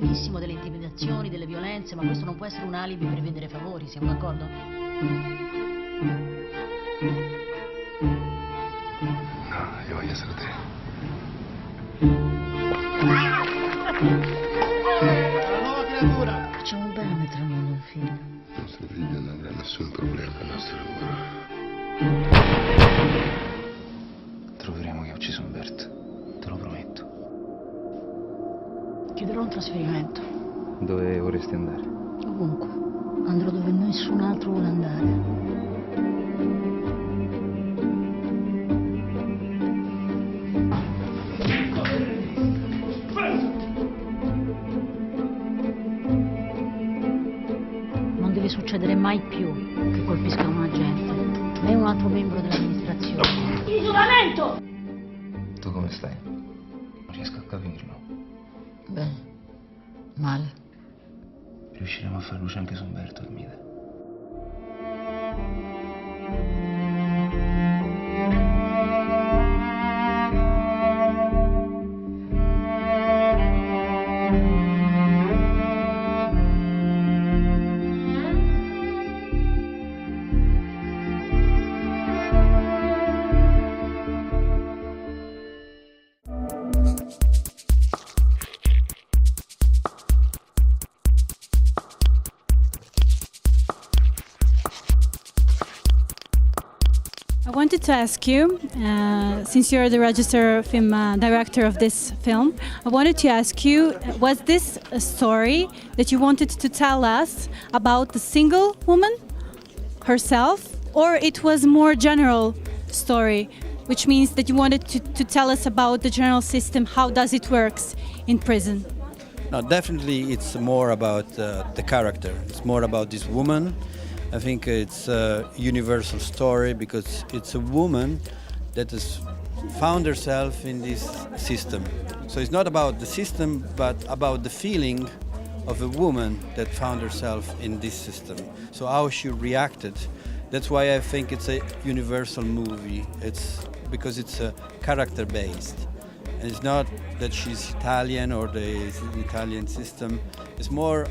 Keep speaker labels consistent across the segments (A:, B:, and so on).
A: benissimo delle intimidazioni, delle violenze, ma questo non può essere un alibi per vendere favori, siamo d'accordo?
B: No, io voglio essere te.
C: La nuova creatura!
A: Facciamo bene mentre non hanno un figlio.
B: Nostro figlio non avrà nessun problema al nostro lavoro. Troveremo chi ha ucciso Umberto, te lo prometto.
A: Chiederò un trasferimento.
B: Dove vorresti andare?
A: Ovunque. Andrò dove nessun altro vuole andare. Non deve succedere mai più che colpiscano un agente, né un altro membro dell'amministrazione. Isolamento!
B: Tu come stai? Non riesco a capirlo.
A: Bene. Male.
B: Riusciremo a far luce anche su Umberto, Armida.
D: I wanted to ask you, since you're the registered film director of this film, I wanted to ask you, was this a story that you wanted to tell us about the single woman herself, or it was more general story, which means that you wanted to tell us about the general system, how does it works in prison?
E: No, definitely it's more about the character. It's more about this woman. I think it's a universal story because it's a woman that has found herself in this system. So it's not about the system, but about the feeling of a woman that found herself in this system. So how she reacted. That's why I think it's a universal movie. It's because it's character based. And it's not that she's Italian or the Italian system. It's more,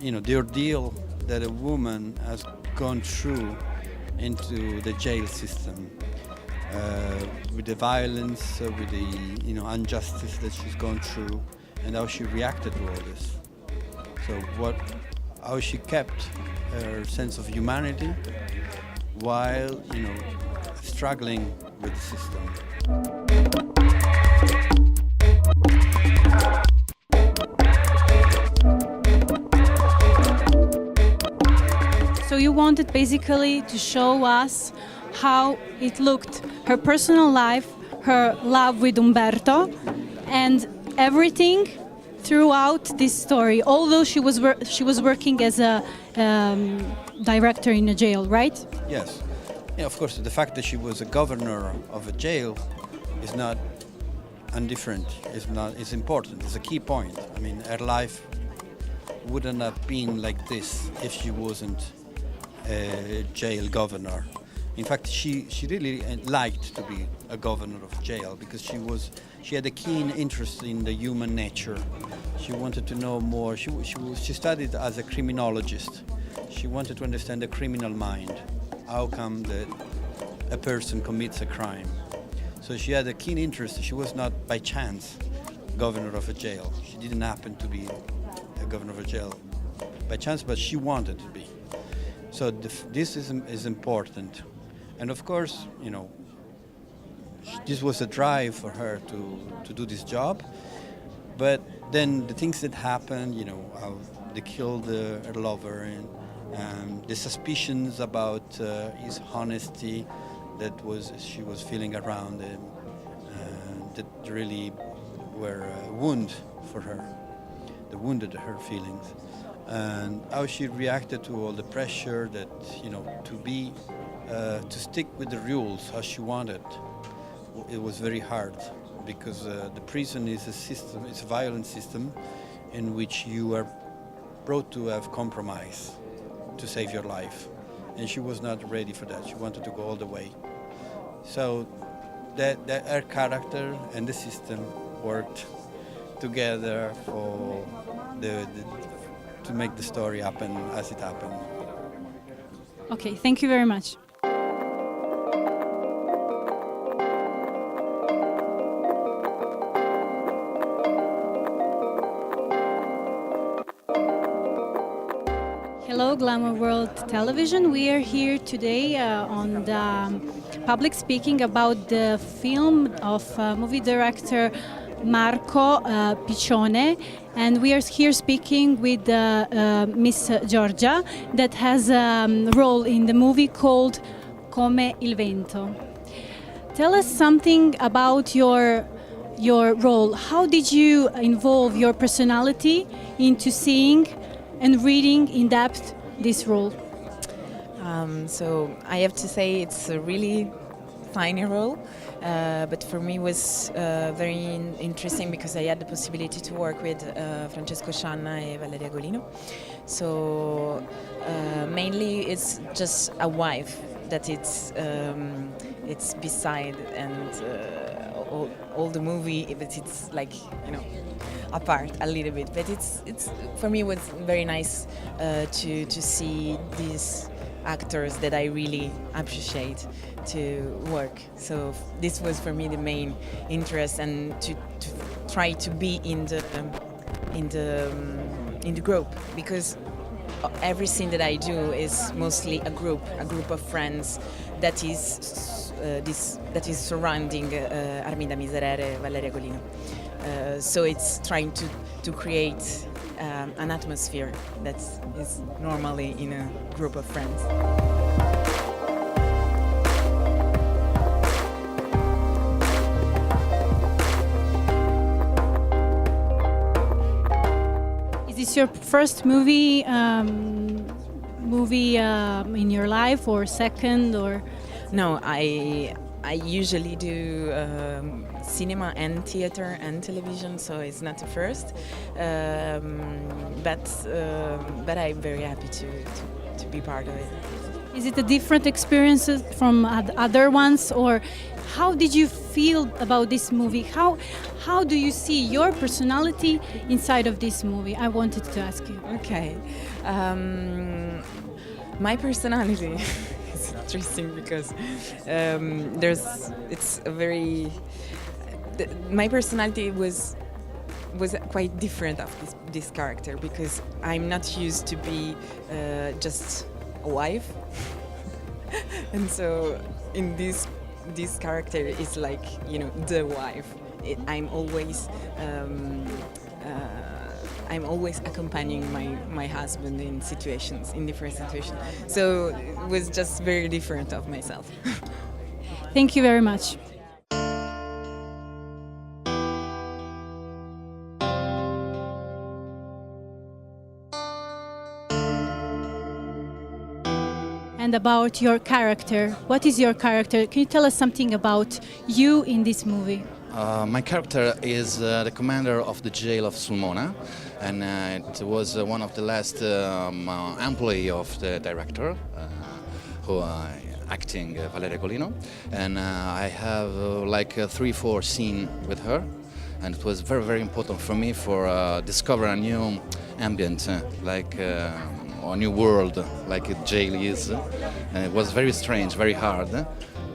E: the ordeal that a woman has gone through into the jail system, with the violence, with the injustice that she's gone through, and how she reacted to all this. So how she kept her sense of humanity while struggling with the system.
D: So you wanted basically to show us how it looked, her personal life, her love with Umberto, and everything throughout this story. Although she was working as a director in a jail, right?
E: Yes. Yeah, of course, the fact that she was a governor of a jail is not indifferent. It's important. It's a key point. I mean, her life wouldn't have been like this if she wasn't a jail governor. In fact, she really liked to be a governor of jail because she had a keen interest in the human nature. She wanted to know more. She studied as a criminologist. She wanted to understand the criminal mind. How come that a person commits a crime? So she had a keen interest. She was not by chance governor of a jail. She didn't happen to be a governor of a jail by chance, but she wanted to be. So this is important. And of course, this was a drive for her to do this job. But then the things that happened, how they killed her lover, and the suspicions about his honesty she was feeling around him, that really were a wound for her. They wounded her feelings. And how she reacted to all the pressure that, to stick with the rules as she wanted. It was very hard because the prison is a system, it's a violent system in which you are brought to have compromise to save your life. And she was not ready for that. She wanted to go all the way. So that her character and the system worked together for to make the story happen as it happened.
D: Okay, thank you very much. Hello, Glamour World Television. We are here today on the public speaking about the film of movie director Marco Piccione, and we are here speaking with Miss Giorgia that has a role in the movie called Come il Vento. Tell us something about your role. How did you involve your personality into seeing and reading in depth this role?
F: So I have to say it's a really tiny role, but for me was very interesting because I had the possibility to work with Francesco Scianna and Valeria Golino. So mainly it's just a wife that it's beside and all the movie, but it's like, you know, apart a little bit. But it's for me was very nice to see these actors that I really appreciate to work. So this was for me the main interest, and to try to be in the group, because every scene that I do is mostly a group of friends that is surrounding Arminda Miserere, Valeria Golino. So it's trying to create an atmosphere that is normally in a group of friends.
D: Is this your first movie in your life, or second, or?
F: No, I usually do cinema and theater and television, so it's not the first. But I'm very happy to be part of it.
D: Is it a different experience from other ones, or how did you feel about this movie? How do you see your personality inside of this movie? I wanted to ask you.
F: Okay, my personality is interesting because my personality was quite different of this character, because I'm not used to be just a wife, and so in this character is like, you know, the wife. I'm always accompanying my husband in different situations. So it was just very different of myself.
D: Thank you very much. And about your character. What is your character? Can you tell us something about you in this movie?
B: My character is the commander of the jail of Sulmona, and it was one of the last employee of the director, who acting Valeria Golino, and I have like 3-4 scenes with her, and it was very, very important for me for discover a new ambient, like a new world, like a jail is, and it was very strange, very hard,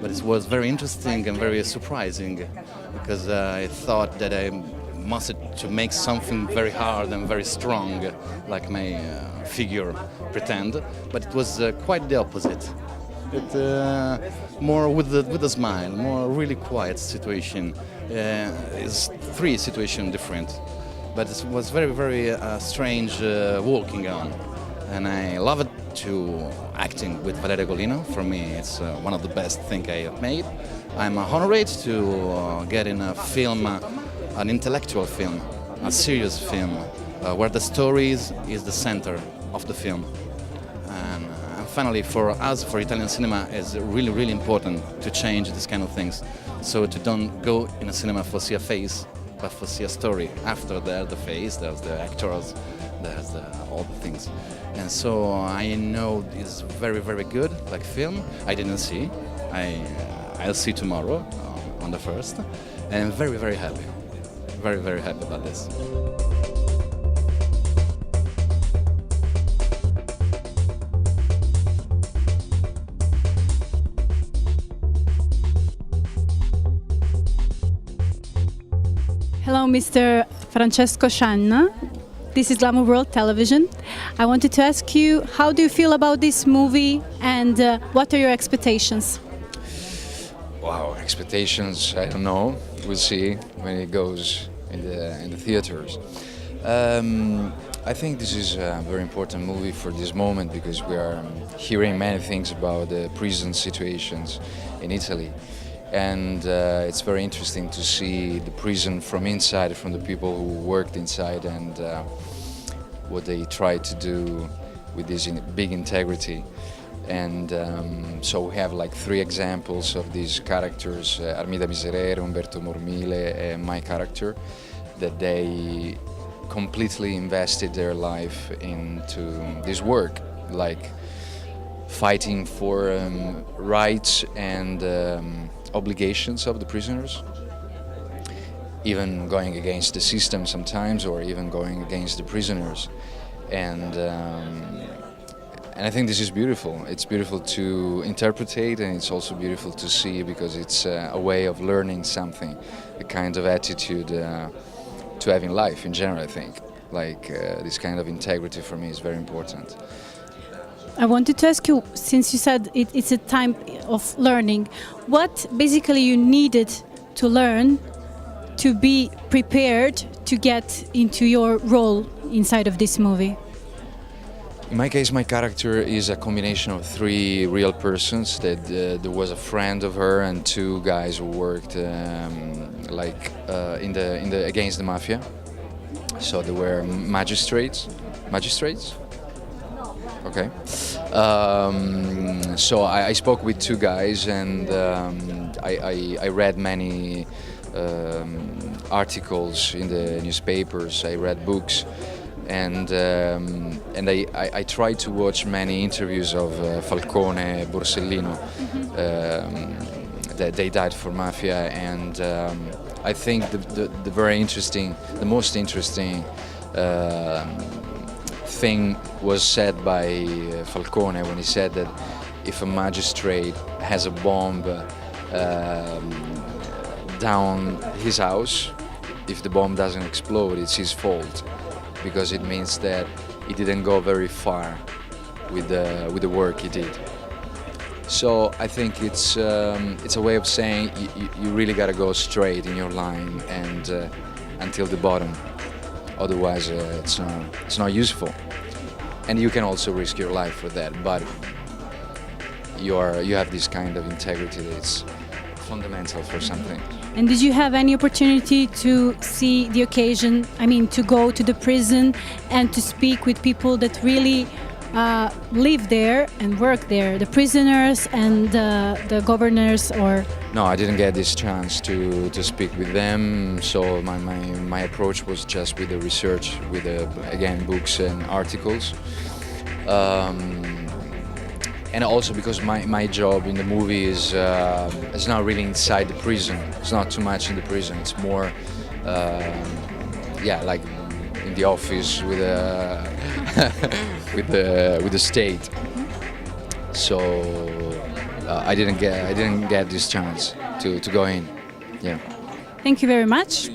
B: but it was very interesting and very surprising, because I thought that I must to make something very hard and very strong, like my figure pretend, but it was quite the opposite. More with a smile, more really quiet situation. It's 3 situations different, but it was very, very strange walking on, and I love it to acting with Valeria Golino. For me, it's one of the best things I have made. I'm honored to get in a film, an intellectual film, a serious film, where the story is the center of the film. And finally, for us, for Italian cinema, it's really, really important to change these kind of things. So to don't go in a cinema for see a face, but for see a story. After there's the face, there's the actors, there's all the things. And so I know it's very, very good, like film. I didn't see. I'll see tomorrow on the 1st, and I'm very, very happy. very, very happy about this.
D: Hello, Mr. Francesco Scianna. This is Glamour World Television. I wanted to ask you, how do you feel about this movie and what are your expectations?
G: Wow, expectations, I don't know. We'll see when it goes in the theaters. I think this is a very important movie for this moment because we are hearing many things about the prison situations in Italy. And it's very interesting to see the prison from inside, from the people who worked inside, and what they try to do with this big integrity. And so we have like 3 examples of these characters, Armida Miserere, Umberto Mormile, and my character, that they completely invested their life into this work, like fighting for rights and obligations of the prisoners, even going against the system sometimes, or even going against the prisoners. And I think this is beautiful. It's beautiful to interpretate, and it's also beautiful to see because it's a way of learning something, a kind of attitude to have in life in general, I think. Like this kind of integrity for me is very important.
D: I wanted to ask you, since you said it's a time of learning, what basically you needed to learn to be prepared to get into your role inside of this movie?
G: In my case, my character is a combination of 3 real persons. That there was a friend of her and 2 guys who worked in the against the mafia. So they were magistrates. Okay. So I spoke with 2 guys, and I read many articles in the newspapers. I read books, and I tried to watch many interviews of Falcone, Borsellino. That they died for mafia, and I think the most interesting thing was said by Falcone when he said that if a magistrate has a bomb down his house, if the bomb doesn't explode, it's his fault, because it means that he didn't go very far with the work he did. So I think it's a way of saying you really got to go straight in your line and until the bottom. Otherwise, it's not useful. And you can also risk your life for that. But you have this kind of integrity that's fundamental for something.
D: And did you have any opportunity to see the occasion? I mean, to go to the prison and to speak with people that really live there and work there, the prisoners and the governors, or?
G: No, I didn't get this chance to speak with them, so my approach was just with the research, with again books and articles. And also because my job in the movie is not really inside the prison. It's not too much in the prison. It's more, like in the office with with the state. So I didn't get this chance to go in. Yeah.
D: Thank you very much.